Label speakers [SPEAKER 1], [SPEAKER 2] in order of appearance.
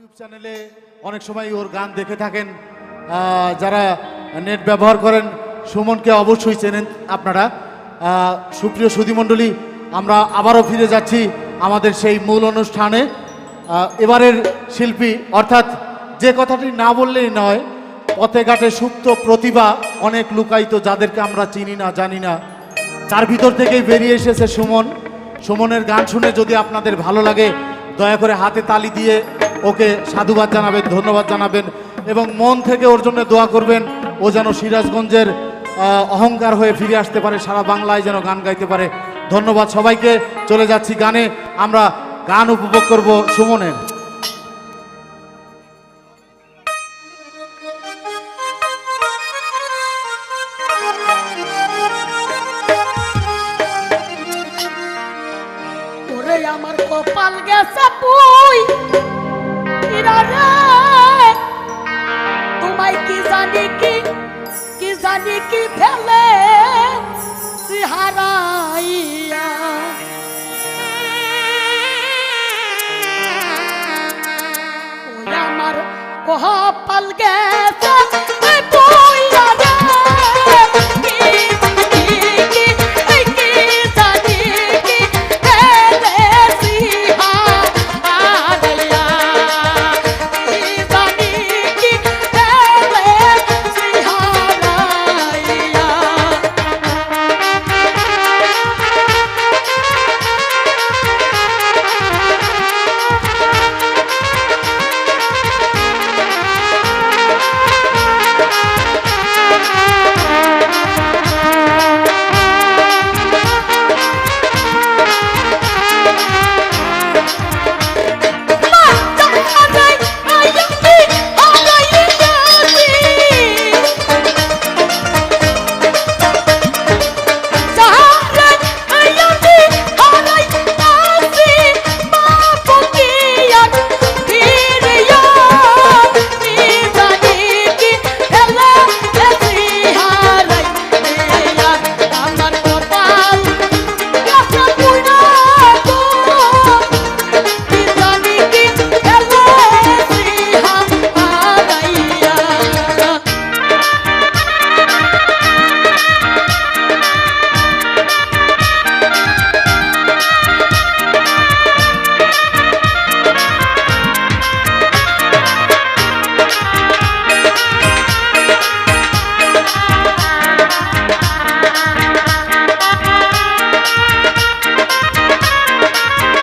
[SPEAKER 1] YouTube চ্যানেলে অনেক সময় ওর গান দেখে থাকেন, যারা নেট ব্যবহার করেন সুমনকে অবশ্যই চেনেন আপনারা। সুপ্রিয় সুধীমণ্ডলী, আমরা আবারও ফিরে যাচ্ছি আমাদের সেই মূল অনুষ্ঠানে। এবারের শিল্পী, অর্থাৎ যে কথাটি না বললেই নয়, পথে ঘাটে সুপ্ত প্রতিভা অনেক লুকায়িত, যাদেরকে আমরা চিনি না, জানি না, তার ভিতর থেকেই বেরিয়ে এসেছে সুমন। সুমনের গান শুনে যদি আপনাদের ভালো লাগে, দয়া করে হাতে তালি দিয়ে ওকে সাধুবাদ জানাবেন, ধন্যবাদ জানাবেন এবং মন থেকে ওর জন্য দোয়া করবেন। ও যেন সিরাজগঞ্জের অহংকার হয়ে ফিরে আসতে পারে, সারা বাংলায় যেন গান গাইতে পারে। ধন্যবাদ সবাইকে। চলে যাচ্ছি গানে, আমরা গান উপভোগ করব সুমনের।
[SPEAKER 2] আমার কপাল গেছে পুই তোমায় কি জানি কি ফেলে হারাইয়া আমার কপাল গেছে